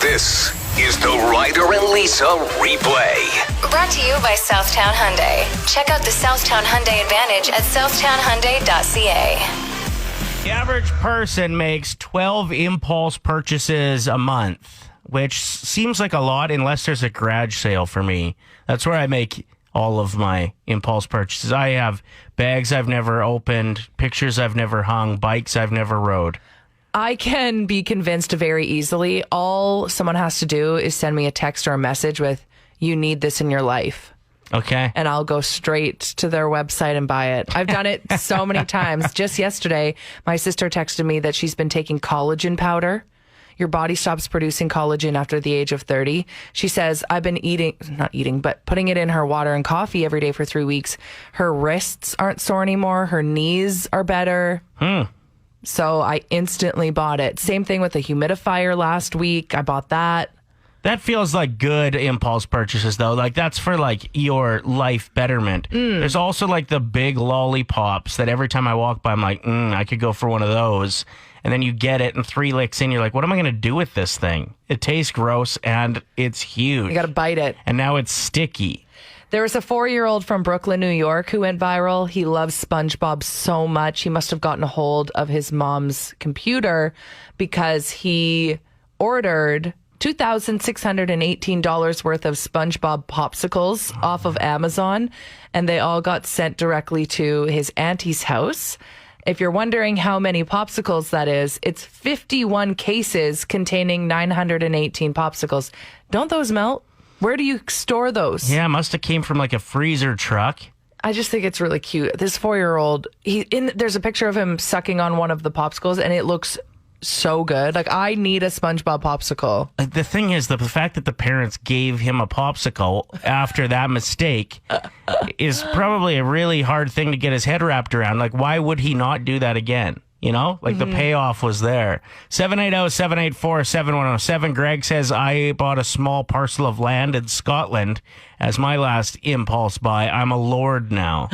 This is the Ryder and Lisa replay. Brought to you by Southtown Hyundai. Check out the Southtown Hyundai Advantage at southtownhyundai.ca. The average person makes 12 impulse purchases a month, which seems like a lot unless there's a garage sale for me. That's where I make all of my impulse purchases. I have bags I've never opened, pictures I've never hung, bikes I've never rode. I can be convinced very easily. All someone has to do is send me a text or a message with, "You need this in your life." Okay. And I'll go straight to their website and buy it. I've done it so many times. Just yesterday, my sister texted me that she's been taking collagen powder. Your body stops producing collagen after the age of 30. She says, I've been putting it in her water and coffee every day for 3 weeks. Her wrists aren't sore anymore. Her knees are better. So I instantly bought it. Same thing with the humidifier last week. I bought that. That feels like good impulse purchases, though. Like, that's for, like, your life betterment. There's also, like, the big lollipops that every time I walk by, I'm like, I could go for one of those. And then you get it, and 3 licks in, you're like, what am I going to do with this thing? It tastes gross, and it's huge. You got to bite it. And now it's sticky. There was a 4-year-old from Brooklyn, New York, who went viral. He loves SpongeBob so much. He must have gotten a hold of his mom's computer because he ordered $2,618 worth of SpongeBob popsicles off of Amazon, and they all got sent directly to his auntie's house. If you're wondering how many popsicles that is, it's 51 cases containing 918 popsicles. Don't those melt? Where do you store those? Yeah, must have came from like a freezer truck. I just think it's really cute. This 4-year-old, there's a picture of him sucking on one of the popsicles, and it looks so good. Like, I need a SpongeBob popsicle. The thing is, the fact that the parents gave him a popsicle after that mistake is probably a really hard thing to get his head wrapped around. Like, why would he not do that again? You know, like the payoff was there. 780-784-7107. Greg says, I bought a small parcel of land in Scotland as my last impulse buy. I'm a lord now.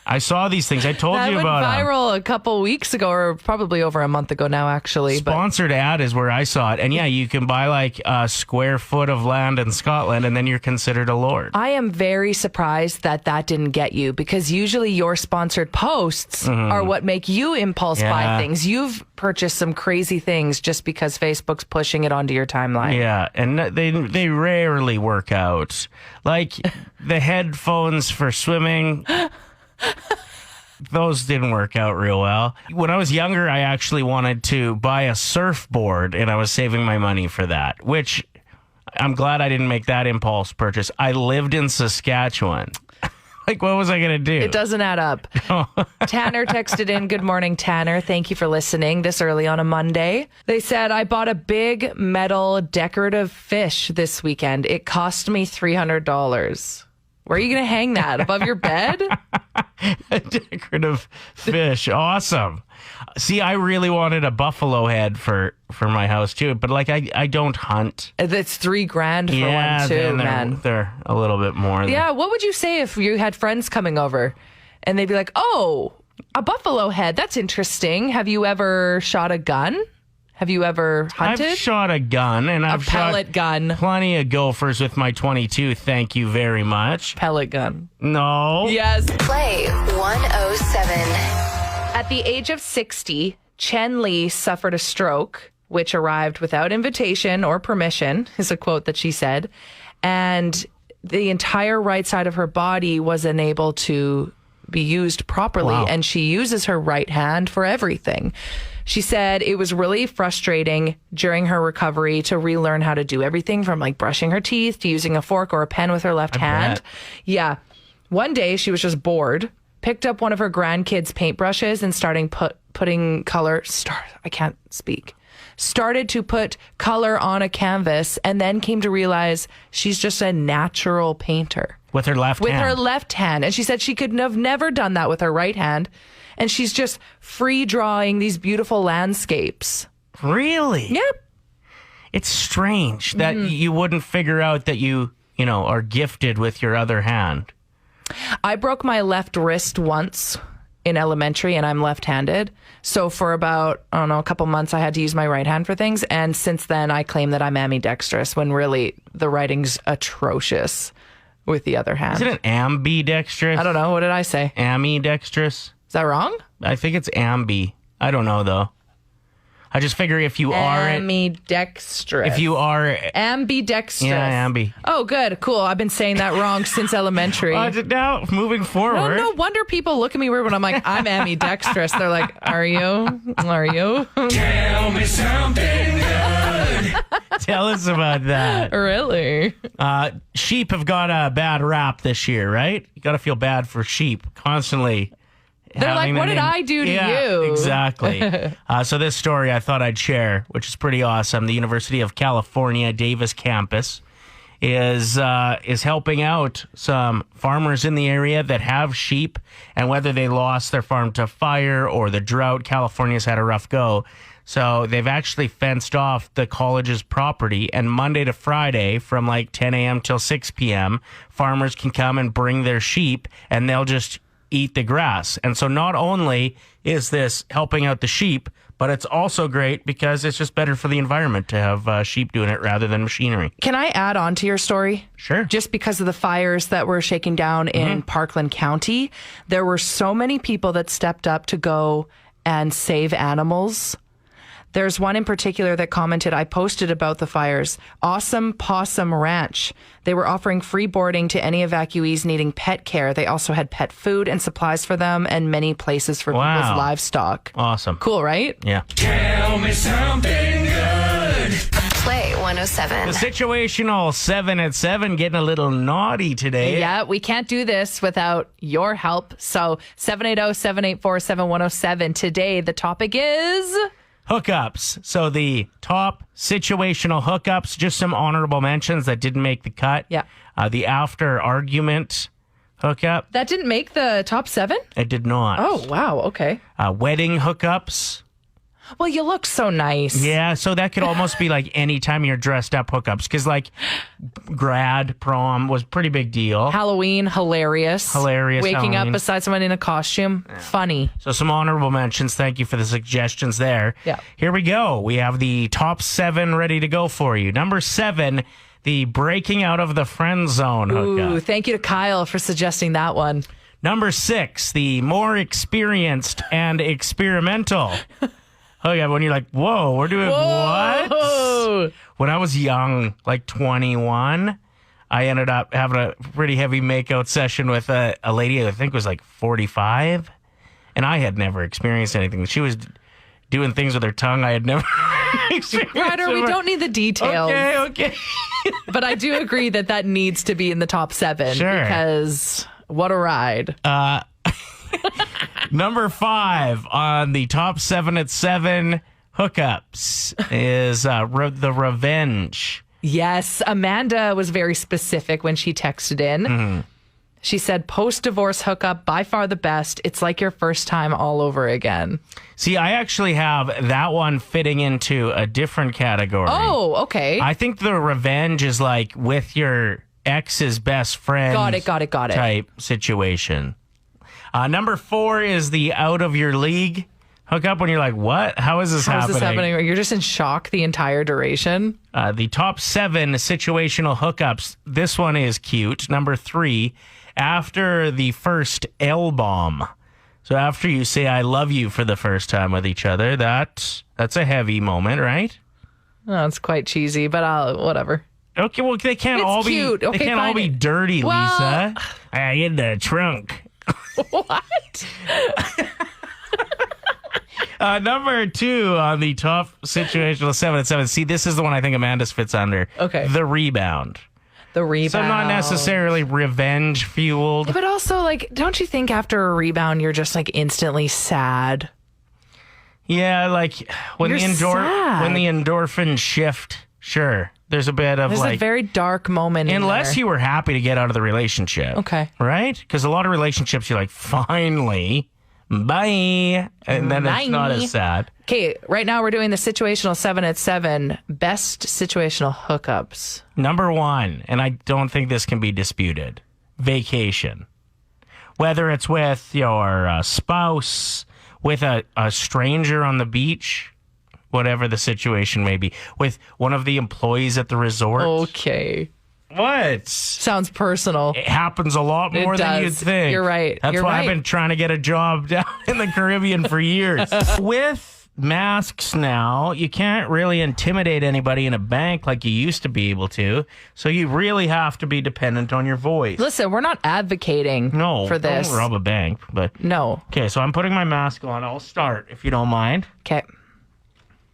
I saw these things. I told you about that went viral a couple weeks ago, or probably over a month ago now, actually. Sponsored ad is where I saw it. And yeah, you can buy like a square foot of land in Scotland, and then you're considered a lord. I am very surprised that didn't get you, because usually your sponsored posts are what make you impulse buy things. You've purchased some crazy things just because Facebook's pushing it onto your timeline. Yeah, and they rarely work out. Like the headphones for swimming... Those didn't work out real well. When I was younger, I actually wanted to buy a surfboard, and I was saving my money for that, which I'm glad I didn't make that impulse purchase. I lived in Saskatchewan. Like, what was I going to do? It doesn't add up. Tanner texted in, good morning, Tanner. Thank you for listening this early on a Monday. They said, I bought a big metal decorative fish this weekend. It cost me $300. Where are you going to hang that? Above your bed? A decorative fish. Awesome. See, I really wanted a buffalo head for my house, too. But, like, I don't hunt. That's $3,000 for one, too, man. They're a little bit more. Yeah, what would you say if you had friends coming over and they'd be like, oh, a buffalo head. That's interesting. Have you ever shot a gun? Have you ever hunted? I've shot a gun, and I've pellet gun. Plenty of gophers with my 22. Thank you very much. Pellet gun. No. Yes. Play 107. At the age of 60, Chen Li suffered a stroke, which arrived without invitation or permission, is a quote that she said. And the entire right side of her body was unable to be used properly. Wow. And she uses her right hand for everything. She said it was really frustrating during her recovery to relearn how to do everything from like brushing her teeth to using a fork or a pen with her left hand. Bet. Yeah. One day she was just bored, picked up one of her grandkids' paintbrushes and started to put color on a canvas, and then came to realize she's just a natural painter. With her left hand? With her left hand. And she said she could have never done that with her right hand. And she's just free drawing these beautiful landscapes. Really? Yep. It's strange that you wouldn't figure out that you are gifted with your other hand. I broke my left wrist once in elementary, and I'm left-handed. So for about, I don't know, a couple months, I had to use my right hand for things. And since then, I claim that I'm ambidextrous when really the writing's atrocious with the other hand. Is it an ambidextrous? I don't know. What did I say? Ambidextrous? Is that wrong? I think it's ambi. I don't know, though. I just figure if you are... Ambidextrous. If you are... Ambidextrous. Yeah, ambi. Oh, good. Cool. I've been saying that wrong since elementary. Now, moving forward... No wonder people look at me weird when I'm like, I'm ambidextrous. They're like, are you? Are you? Tell me something good. Tell us about that. Really? Sheep have got a bad rap this year, right? You got to feel bad for sheep constantly. They're like, what did I do to you? Exactly. So this story I thought I'd share, which is pretty awesome. The University of California Davis campus is helping out some farmers in the area that have sheep, and whether they lost their farm to fire or the drought, California's had a rough go. So they've actually fenced off the college's property, and Monday to Friday from like 10 a.m. till 6 p.m., farmers can come and bring their sheep, and they'll just eat the grass. And so not only is this helping out the sheep, but it's also great because it's just better for the environment to have sheep doing it rather than machinery. Can I add on to your story? Sure. Just because of the fires that were shaking down in Parkland County, there were so many people that stepped up to go and save animals. There's one in particular that commented, I posted about the fires. Awesome Possum Ranch. They were offering free boarding to any evacuees needing pet care. They also had pet food and supplies for them and many places for people's livestock. Awesome. Cool, right? Yeah. Tell me something good. Play 107. The situational 7 at 7 getting a little naughty today. Yeah, we can't do this without your help. So 780-784-7107. Today, the topic is... hookups. So the top situational hookups, just some honorable mentions that didn't make the cut. Yeah. The after argument hookup. That didn't make the top 7? It did not. Oh, wow. Okay. Wedding hookups. Well, you look so nice. Yeah, so that could almost be like any time you're dressed up hookups. Because like grad prom was a pretty big deal. Halloween, hilarious. Waking Halloween. up beside someone in a costume, funny. So some honorable mentions. Thank you for the suggestions there. Yeah. Here we go. We have the top 7 ready to go for you. Number 7, the breaking out of the friend zone hookup. Ooh, thank you to Kyle for suggesting that one. Number 6, the more experienced and experimental. Oh yeah, when you're like, whoa, we're doing what? When I was young, like 21, I ended up having a pretty heavy makeout session with a lady I think was like 45, and I had never experienced anything. She was doing things with her tongue I had never experienced. Ryder, we don't need the details. Okay. But I do agree that needs to be in the top 7. Sure. Because what a ride. Number 5 on the top 7 at 7 hookups is the revenge. Yes, Amanda was very specific when she texted in. Mm-hmm. She said, post-divorce hookup, by far the best. It's like your first time all over again. See, I actually have that one fitting into a different category. Oh, okay. I think the revenge is like with your ex's best friend. Got it. Type situation. Number 4 is the out of your league hookup when you're like, what? How is this happening? You're just in shock the entire duration. The top 7 situational hookups. This one is cute. Number 3, after the first L-bomb. So after you say I love you for the first time with each other, that's a heavy moment, right? Oh, it's quite cheesy, but whatever. Okay, well, they can't all be cute. Okay, they can't all be dirty, well, Lisa. I in the trunk. What? Number 2 on the top situational 7 at 7. See, this is the one I think Amanda's fits under. Okay. The rebound. The rebound. So not necessarily revenge fueled. But also, like, don't you think after a rebound, you're just like instantly sad? Yeah, like when You're sad. when the endorphins shift, sure. There's a bit of There's like a very dark moment unless you were happy to get out of the relationship. Okay. Right? Because a lot of relationships you're like, finally, bye. And then Bye. it's not as sad. Okay, right now we're doing the situational 7 at 7 best situational hookups. Number 1, and I don't think this can be disputed, vacation. whether it's with your spouse, with a stranger on the beach, whatever the situation may be, with one of the employees at the resort. Okay. What? Sounds personal. It happens a lot more than you'd think. You're right. That's why I've been trying to get a job down in the Caribbean for years. With masks now, you can't really intimidate anybody in a bank like you used to be able to. So you really have to be dependent on your voice. Listen, we're not advocating for this. Don't rob a bank, but no. Okay, so I'm putting my mask on. I'll start if you don't mind. Okay.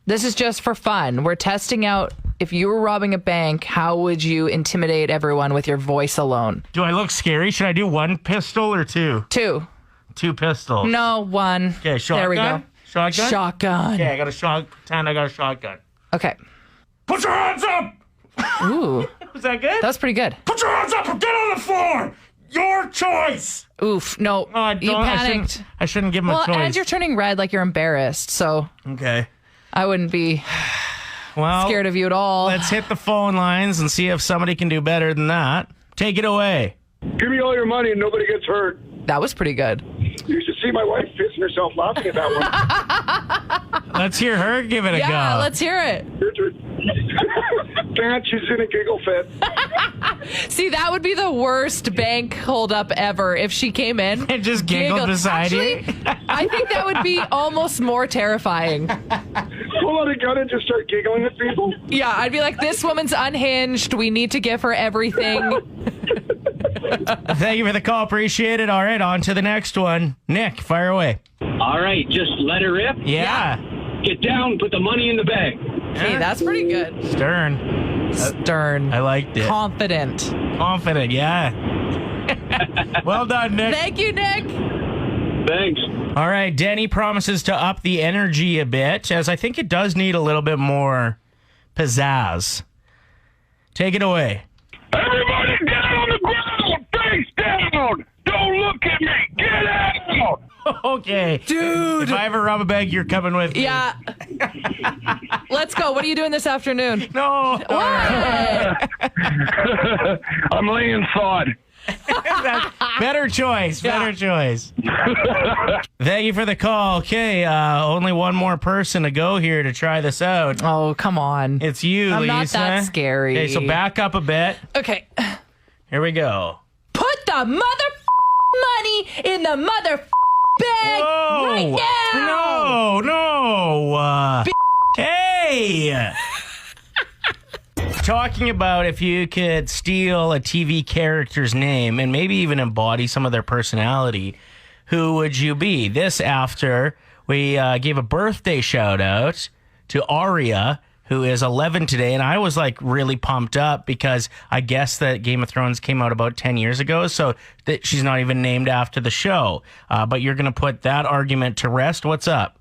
This is just for fun. We're testing out if you were robbing a bank, how would you intimidate everyone with your voice alone? Do I look scary? Should I do one pistol or two? Two. Two pistols. No, one. Okay, shotgun. There we go. Shotgun? Shotgun. Okay, I got a pretend I got a shotgun. Okay. Put your hands up! Ooh. Was that good? That was pretty good. Put your hands up and get on the floor! Your choice! Oof. No. You panicked. I shouldn't give him a choice. Well, and you're turning red like you're embarrassed, so okay. I wouldn't be scared of you at all. Let's hit the phone lines and see if somebody can do better than that. Take it away. Give me all your money and nobody gets hurt. That was pretty good. You should see my wife pissing herself laughing at that one. Let's hear her give it a go. Yeah, let's hear it. Can't, she's in a giggle fit. See, that would be the worst bank holdup ever if she came in and just giggled beside you. I think that would be almost more terrifying. Pull out a gun and just start giggling at people? Yeah, I'd be like, this woman's unhinged. We need to give her everything. Thank you for the call. Appreciate it. All right, on to the next one. Nick, fire away. All right, just let it rip. Yeah. Get down, put the money in the bag. Hey, that's pretty good. Stern. I liked it. Confident, yeah. Well done, Nick. Thank you, Nick. Thanks. All right, Denny promises to up the energy a bit, as I think it does need a little bit more pizzazz. Take it away. Everybody down on the ground! Face down! Don't look at me! Get out! Okay. Dude. If I ever rob a bank, you're coming with me. Yeah. Let's go. What are you doing this afternoon? No. What? I'm laying sod. Better choice. Better choice. Thank you for the call. Okay, only one more person to go here to try this out. Oh, come on. It's you, I'm Lisa. not that scary. Okay, so back up a bit. Okay. Here we go. Put the money in the bag Whoa. right now. No. Hey. Talking about if you could steal a TV character's name and maybe even embody some of their personality, who would you be? This after we gave a birthday shout out to Arya, who is 11 today, and I was like really pumped up because I guess that Game of Thrones came out about 10 years ago, so that she's not even named after the show. But you're going to put that argument to rest. What's up?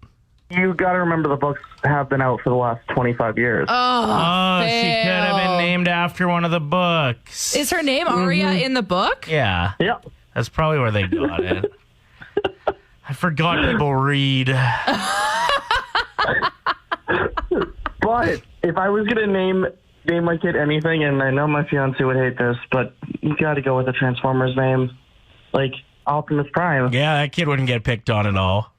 You got to remember the books have been out for the last 25 years. Oh, she could have been named after one of the books. Is her name Arya in the book? Yeah. Yep. That's probably where they got it. I forgot people read. But if I was going to name my kid anything, and I know my fiance would hate this, but you got to go with a Transformers name, like Optimus Prime. Yeah, that kid wouldn't get picked on at all.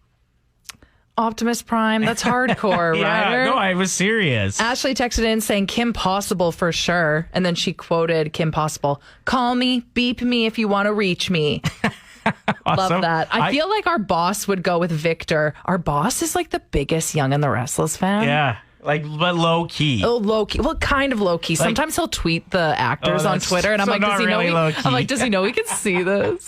Optimus Prime. That's hardcore, Yeah, Ryder. no, I was serious. Ashley texted in saying Kim Possible for sure. And then she quoted Kim Possible. Call me, beep me if you want to reach me. Awesome. Love that. I feel like our boss would go with Victor. Our boss is like the biggest Young and the Restless fan. Yeah, like, but low key. Oh, low key. Well, kind of low key. Sometimes he'll tweet the actors on Twitter, and I'm like, does he know? I'm like, does he know we can see this?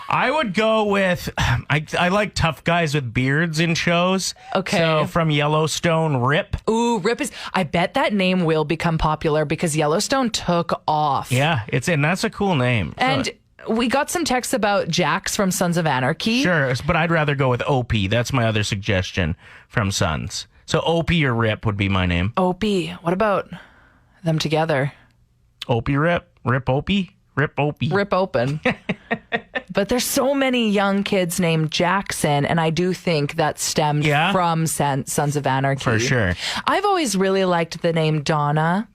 I would go with, I like tough guys with beards in shows. Okay. So from Yellowstone, Rip. Ooh, Rip is. I bet that name will become popular because Yellowstone took off. Yeah, and that's a cool name. And we got some texts about Jax from Sons of Anarchy. Sure, but I'd rather go with Opie. That's my other suggestion from Sons. So Opie or Rip would be my name. Opie. What about them together? Opie Rip? Rip Opie? Rip Opie. Rip open. But there's so many young kids named Jackson, and I do think that stemmed from Sons of Anarchy. For sure. I've always really liked the name Donna.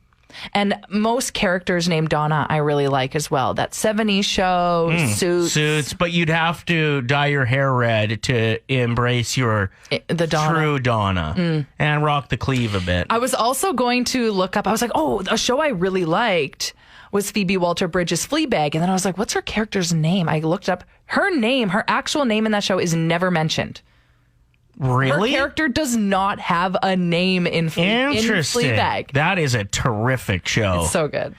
And most characters named Donna I really like as well. That 70s show, Suits. But you'd have to dye your hair red to embrace your The Donna. true Donna and rock the cleave a bit. I was also going to look up, I was like, oh, a show I really liked was Phoebe Waller-Bridge's Fleabag. And then I was like, what's her character's name? I looked up her name. Her actual name in that show is never mentioned. Really? Her character does not have a name in Interesting. Fleabag. That is a terrific show. It's so good.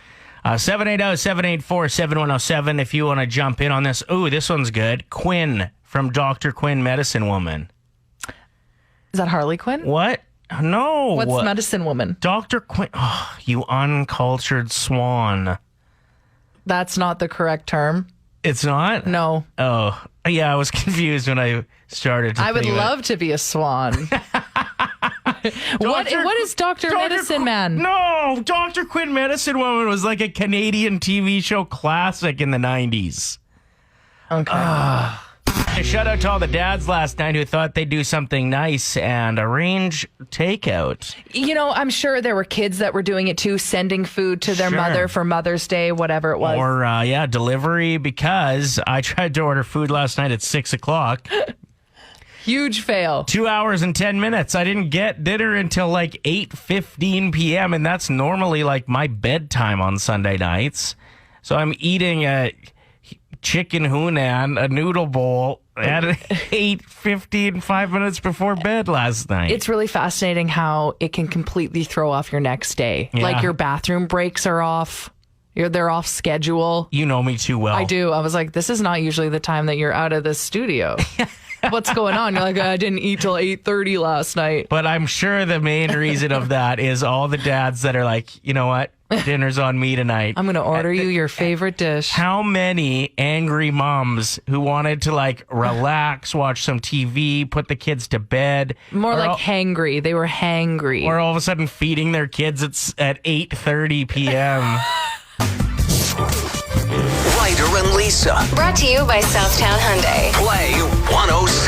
780-784-7107 if you want to jump in on this. Ooh, this one's good. Quinn from Dr. Quinn Medicine Woman. Is that Harley Quinn? What? No. What's Medicine Woman? Dr. Quinn. Oh, you uncultured swan. That's not the correct term. It's not? No. Oh, yeah, I was confused when I started to I would think of it. love to be a swan. What is Dr. Medicine Man? No, Dr. Quinn Medicine Woman was like a Canadian TV show classic in the 90s. Okay. Shout out to all the dads last night who thought they'd do something nice and arrange takeout. You know, I'm sure there were kids that were doing it too, sending food to their Sure. mother for Mother's Day, whatever it was. Or, delivery, because I tried to order food last night at 6 o'clock. Huge fail. 2 hours and 10 minutes. I didn't get dinner until like 8:15 p.m., and that's normally like my bedtime on Sunday nights. So I'm eating a chicken hunan, a noodle bowl, at 8:15, 5 minutes before bed last night. It's really fascinating how it can completely throw off your next day. Yeah. Like your bathroom breaks are off. They're off schedule. You know me too well. I do. I was like, this is not usually the time that you're out of the studio. What's going on? You're like, I didn't eat till 8:30 last night. But I'm sure the main reason of that is all the dads that are like, you know what? Dinner's on me tonight. I'm going to order you your favorite dish. How many angry moms who wanted to like relax, watch some TV, put the kids to bed. More or like all- hangry. They were hangry. Or all of a sudden feeding their kids at 8:30 p.m. Ryder and Lisa. Brought to you by Southtown Hyundai. Play 107.